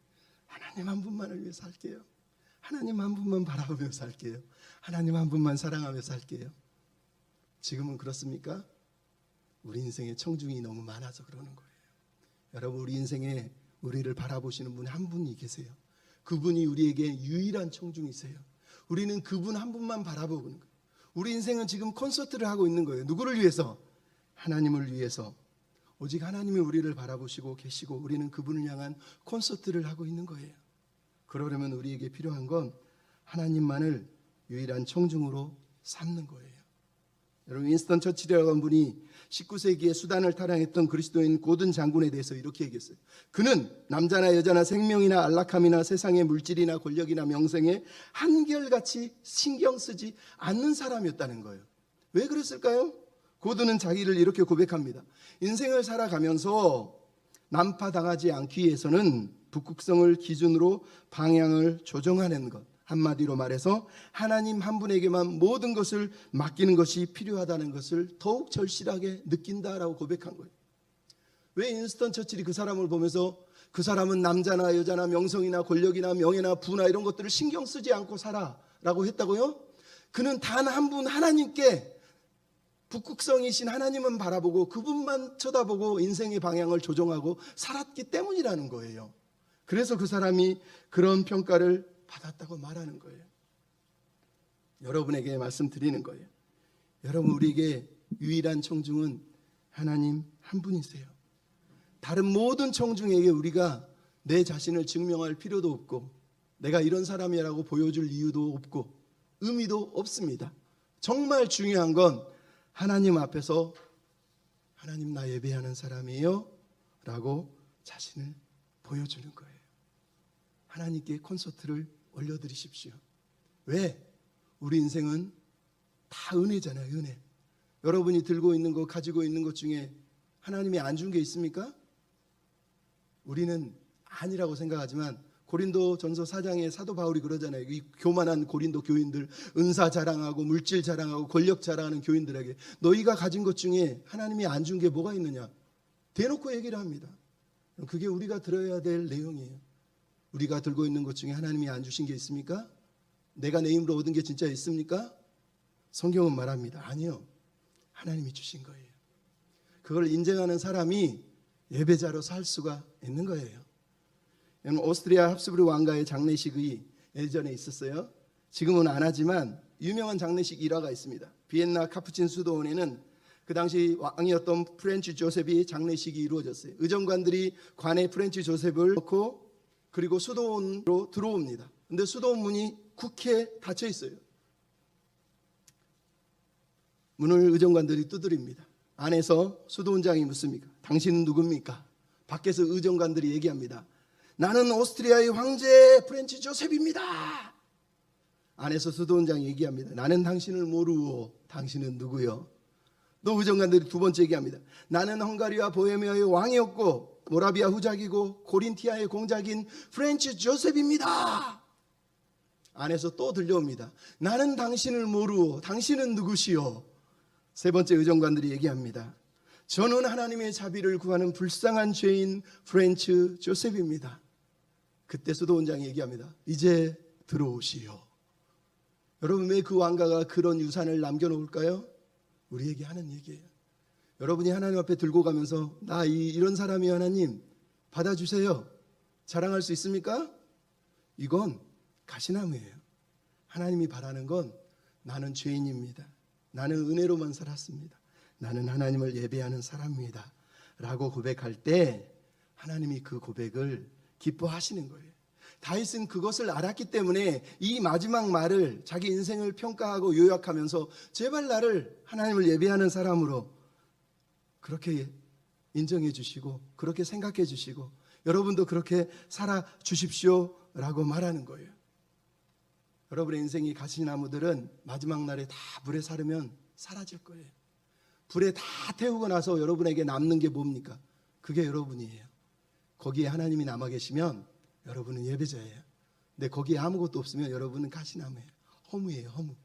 하나님 한 분만을 위해 살게요. 하나님 한 분만 바라보며 살게요. 하나님 한 분만 사랑하며 살게요. 지금은 그렇습니까? 우리 인생에 청중이 너무 많아서 그러는 거예요. 여러분, 우리 인생에 우리를 바라보시는 분 한 분이 계세요. 그분이 우리에게 유일한 청중이세요. 우리는 그분 한 분만 바라보고 있는 거예요. 우리 인생은 지금 콘서트를 하고 있는 거예요. 누구를 위해서? 하나님을 위해서. 오직 하나님이 우리를 바라보시고 계시고 우리는 그분을 향한 콘서트를 하고 있는 거예요. 그러려면 우리에게 필요한 건 하나님만을 유일한 청중으로 삼는 거예요. 여러분, 윈스턴 처칠이라고 하는 분이 19세기에 수단을 타락했던 그리스도인 고든 장군에 대해서 이렇게 얘기했어요. 그는 남자나 여자나 생명이나 안락함이나 세상의 물질이나 권력이나 명성에 한결같이 신경 쓰지 않는 사람이었다는 거예요. 왜 그랬을까요? 고든은 자기를 이렇게 고백합니다. 인생을 살아가면서 난파당하지 않기 위해서는 북극성을 기준으로 방향을 조정하는 것, 한마디로 말해서 하나님 한 분에게만 모든 것을 맡기는 것이 필요하다는 것을 더욱 절실하게 느낀다라고 고백한 거예요. 왜 윈스턴 처칠이 그 사람을 보면서 그 사람은 남자나 여자나 명성이나 권력이나 명예나 부나 이런 것들을 신경 쓰지 않고 살아라고 했다고요? 그는 단 한 분 하나님께, 북극성이신 하나님은 바라보고 그분만 쳐다보고 인생의 방향을 조정하고 살았기 때문이라는 거예요. 그래서 그 사람이 그런 평가를 받았다고 말하는 거예요. 여러분에게 말씀드리는 거예요. 여러분, 우리에게 유일한 청중은 하나님 한 분이세요. 다른 모든 청중에게 우리가 내 자신을 증명할 필요도 없고 내가 이런 사람이라고 보여줄 이유도 없고 의미도 없습니다. 정말 중요한 건 하나님 앞에서 하나님, 나 예배하는 사람이에요 라고 자신을 보여주는 거예요. 하나님께 콘서트를 올려드리십시오. 왜? 우리 인생은 다 은혜잖아요. 은혜. 여러분이 들고 있는 것, 가지고 있는 것 중에 하나님이 안 준 게 있습니까? 우리는 아니라고 생각하지만 고린도전서 4장에 사도 바울이 그러잖아요. 이 교만한 고린도 교인들, 은사 자랑하고 물질 자랑하고 권력 자랑하는 교인들에게 너희가 가진 것 중에 하나님이 안 준 게 뭐가 있느냐? 대놓고 얘기를 합니다. 그게 우리가 들어야 될 내용이에요. 우리가 들고 있는 것 중에 하나님이 안 주신 게 있습니까? 내가 내 힘으로 얻은 게 진짜 있습니까? 성경은 말합니다. 아니요. 하나님이 주신 거예요. 그걸 인정하는 사람이 예배자로 살 수가 있는 거예요. 오스트리아 합스부르 왕가의 장례식이 예전에 있었어요. 지금은 안 하지만 유명한 장례식 일화가 있습니다. 비엔나 카푸친 수도원에는 그 당시 왕이었던 프렌치 조셉이 장례식이 이루어졌어요. 의정관들이 관에 프렌치 조셉을 넣고 그리고 수도원으로 들어옵니다. 근데 수도원 문이 굳게 닫혀 있어요. 문을 의정관들이 두드립니다. 안에서 수도원장이 묻습니까? 당신은 누굽니까? 밖에서 의정관들이 얘기합니다. 나는 오스트리아의 황제 프렌치 조셉입니다. 안에서 수도원장이 얘기합니다. 나는 당신을 모르오. 당신은 누구요? 또 의정관들이 두 번째 얘기합니다. 나는 헝가리와 보헤미아의 왕이었고 모라비아 후작이고 고린티아의 공작인 프렌치 조셉입니다. 안에서 또 들려옵니다. 나는 당신을 모르오. 당신은 누구시오? 세 번째 의정관들이 얘기합니다. 저는 하나님의 자비를 구하는 불쌍한 죄인 프렌치 조셉입니다. 그때 수도원장이 얘기합니다. 이제 들어오시오. 여러분, 왜 그 왕가가 그런 유산을 남겨놓을까요? 우리에게 하는 얘기예요. 여러분이 하나님 앞에 들고 가면서 나 이런 사람이 하나님 받아주세요. 자랑할 수 있습니까? 이건 가시나무예요. 하나님이 바라는 건 나는 죄인입니다. 나는 은혜로만 살았습니다. 나는 하나님을 예배하는 사람입니다. 라고 고백할 때 하나님이 그 고백을 기뻐하시는 거예요. 다윗은 그것을 알았기 때문에 이 마지막 말을 자기 인생을 평가하고 요약하면서 제발 나를 하나님을 예배하는 사람으로 그렇게 인정해 주시고 그렇게 생각해 주시고 여러분도 그렇게 살아 주십시오 라고 말하는 거예요. 여러분의 인생이 가시나무들은 마지막 날에 다 불에 사르면 사라질 거예요. 불에 다 태우고 나서 여러분에게 남는 게 뭡니까? 그게 여러분이에요. 거기에 하나님이 남아 계시면 여러분은 예배자예요. 근데 거기에 아무것도 없으면 여러분은 가시나무예요. 허무예요, 허무.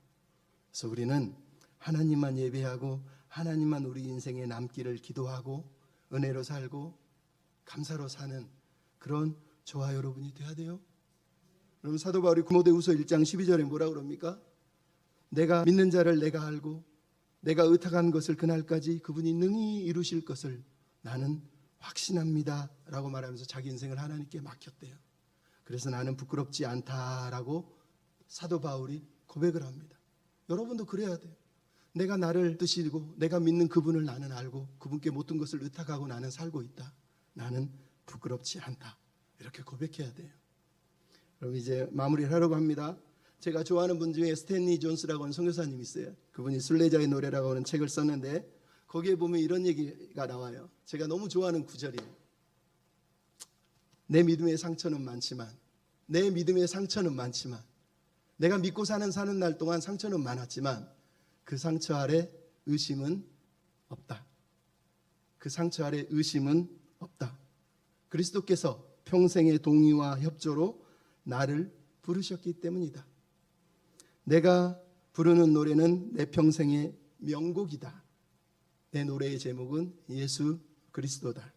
그래서 우리는 하나님만 예배하고 하나님만 우리 인생에 남기를 기도하고 은혜로 살고 감사로 사는 그런 저와 여러분이 돼야 돼요. 여러분, 사도 바울이 디모데후서 1장 12절에 뭐라 그럽니까? 내가 믿는 자를 내가 알고 내가 의탁한 것을 그날까지 그분이 능히 이루실 것을 나는 확신합니다 라고 말하면서 자기 인생을 하나님께 맡겼대요. 그래서 나는 부끄럽지 않다라고 사도 바울이 고백을 합니다. 여러분도 그래야 돼요. 내가 나를 뜻이고 내가 믿는 그분을 나는 알고 그분께 모든 것을 의탁하고 나는 살고 있다. 나는 부끄럽지 않다. 이렇게 고백해야 돼요. 그럼 이제 마무리를 하려고 합니다. 제가 좋아하는 분 중에 스탠리 존스라고 하는 선교사님이 있어요. 그분이 순례자의 노래라고 하는 책을 썼는데 거기에 보면 이런 얘기가 나와요. 제가 너무 좋아하는 구절이에요. 내 믿음의 상처는 많지만 내가 믿고 사는 날 동안 상처는 많았지만 그 상처 아래 의심은 없다. 그 상처 아래 의심은 없다. 그리스도께서 평생의 동의와 협조로 나를 부르셨기 때문이다. 내가 부르는 노래는 내 평생의 명곡이다. 내 노래의 제목은 예수 그리스도다.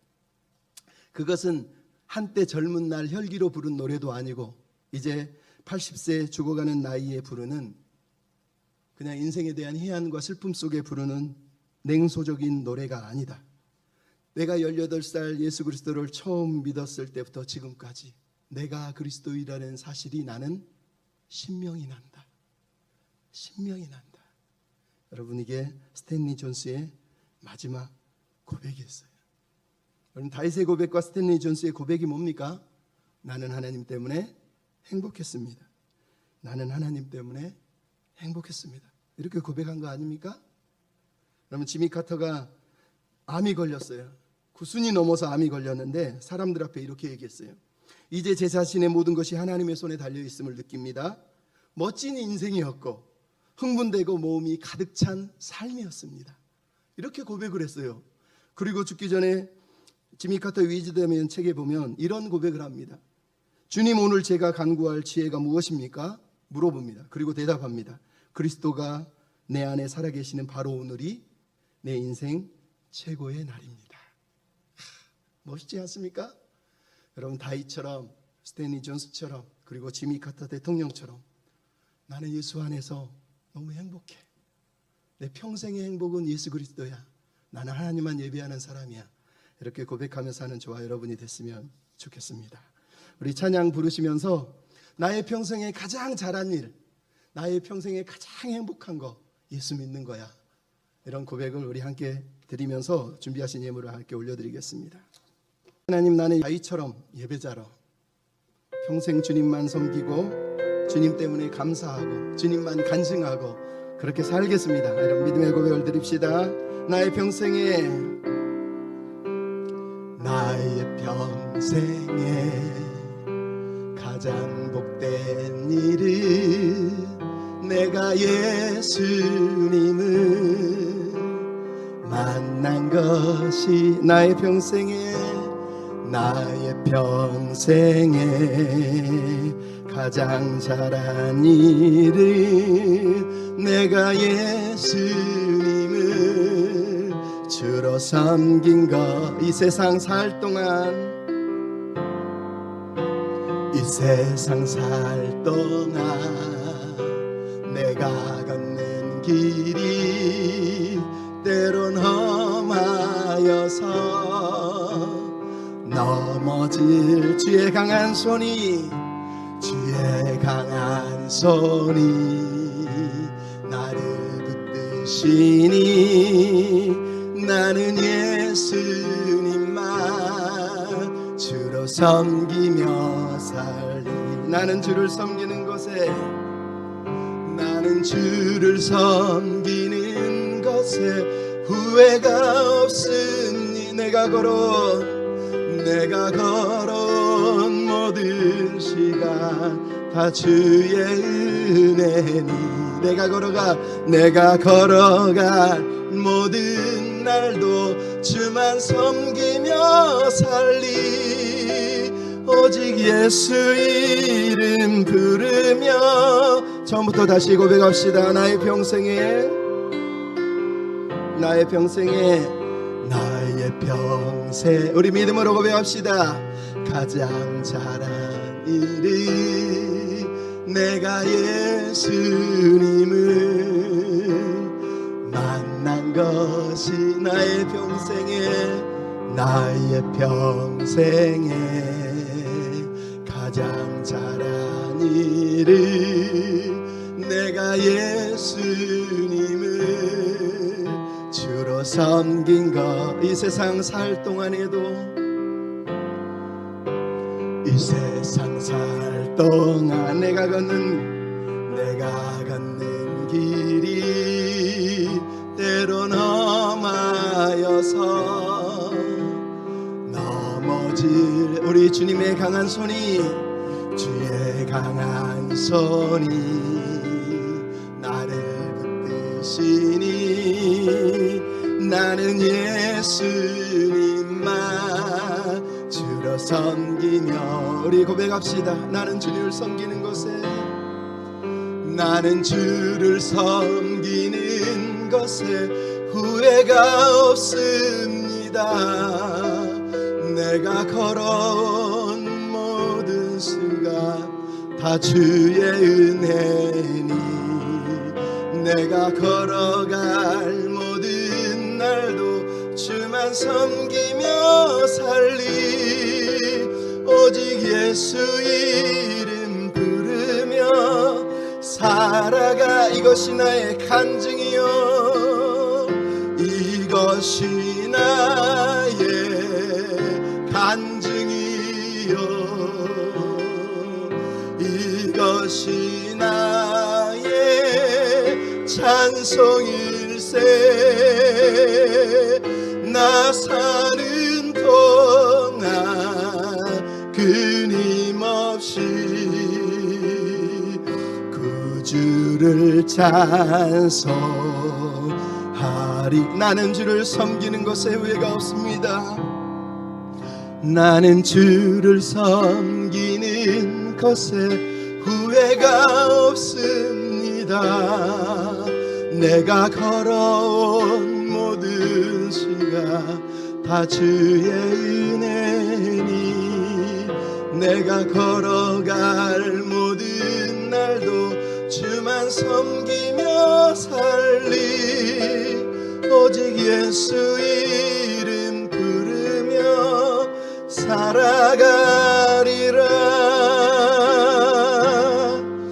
그것은 한때 젊은 날 혈기로 부른 노래도 아니고 이제 80세 죽어가는 나이에 부르는 그냥 인생에 대한 희한과 슬픔 속에 부르는 냉소적인 노래가 아니다. 내가 18살 예수 그리스도를 처음 믿었을 때부터 지금까지 내가 그리스도이라는 사실이 나는 신명이 난다. 신명이 난다. 여러분, 이게 스탠리 존스의 마지막 고백이었어요. 여러분, 다윗의 고백과 스탠리 존스의 고백이 뭡니까? 나는 하나님 때문에 행복했습니다. 나는 하나님 때문에 행복했습니다. 이렇게 고백한 거 아닙니까? 여러분, 지미 카터가 암이 걸렸어요. 9순이 넘어서 암이 걸렸는데 사람들 앞에 이렇게 얘기했어요. 이제 제 자신의 모든 것이 하나님의 손에 달려있음을 느낍니다. 멋진 인생이었고 흥분되고 모험이 가득 찬 삶이었습니다. 이렇게 고백을 했어요. 그리고 죽기 전에 지미 카터 위즈덤이라는 책에 보면 이런 고백을 합니다. 주님, 오늘 제가 간구할 지혜가 무엇입니까? 물어봅니다. 그리고 대답합니다. 그리스도가 내 안에 살아계시는 바로 오늘이 내 인생 최고의 날입니다. 멋있지 않습니까? 여러분, 다윗처럼 스탠리 존스처럼 그리고 지미 카터 대통령처럼 나는 예수 안에서 너무 행복해. 내 평생의 행복은 예수 그리스도야. 나는 하나님만 예배하는 사람이야. 이렇게 고백하며 사는 저와 여러분이 됐으면 좋겠습니다. 우리 찬양 부르시면서 나의 평생에 가장 잘한 일, 나의 평생에 가장 행복한 거 예수 믿는 거야. 이런 고백을 우리 함께 드리면서 준비하신 예물을 함께 올려드리겠습니다. 하나님, 나는 아이처럼 예배자로 평생 주님만 섬기고 주님 때문에 감사하고 주님만 간증하고 그렇게 살겠습니다. 이런 믿음의 고백을 드립시다. 나의 평생에 가장 복된 일은 내가 예수님을 만난 것이 나의 평생에 가장 잘한 일은 내가 예수님을 주로 섬긴 것. 이 세상 살 동안 내가 걷는 길이 때론 험하여서 넘어질 주의 강한 손이 나를 붙드시니 나는 예수님만 주로 섬기며 살리. 나는 주를 섬기는 것에 후회가 없으니 내가 걸어온 모든 시간 다 주의 은혜니 내가 걸어갈 모든 날도 주만 섬기며 살리. 오직 예수 이름 부르며. 처음부터 다시 고백합시다. 나의 평생에 우리 믿음으로 고백합시다. 가장 잘한 일은 내가 예수님을 만난 것이 나의 평생에 가장 잘한 일은 내가 예수님을 주로 섬긴 것. 이 세상 살 동안에도 내가 걷는 길이 때론 험하여서 넘어질 우리 주님의 강한 손이 나를 붙드시니 나는 예수님만 주로 섬기며. 우리 고백합시다. 나는 주를 섬기는 것에 후회가 없습니다. 내가 걸어온 모든 수가 다 주의 은혜니 내가 걸어갈 모든 날도 주만 섬기며 살리. 오직 예수 이름 부르며 살아가. 이것이 나의 간증이요 이것이 나의 간증이요 이것이 나의 찬송일세. 나 사는 동안 끊임없이 구주를 찬송하리. 나는 주를 섬기는 것에 후회가 없습니다. 나는 주를 섬기는 것에 후회가 없습니다. 내가 걸어온 모든 시간 다 주의 은혜니 내가 걸어갈 모든 날도 주만 섬기며 살리. 오직 예수 이름 부르며 살아가.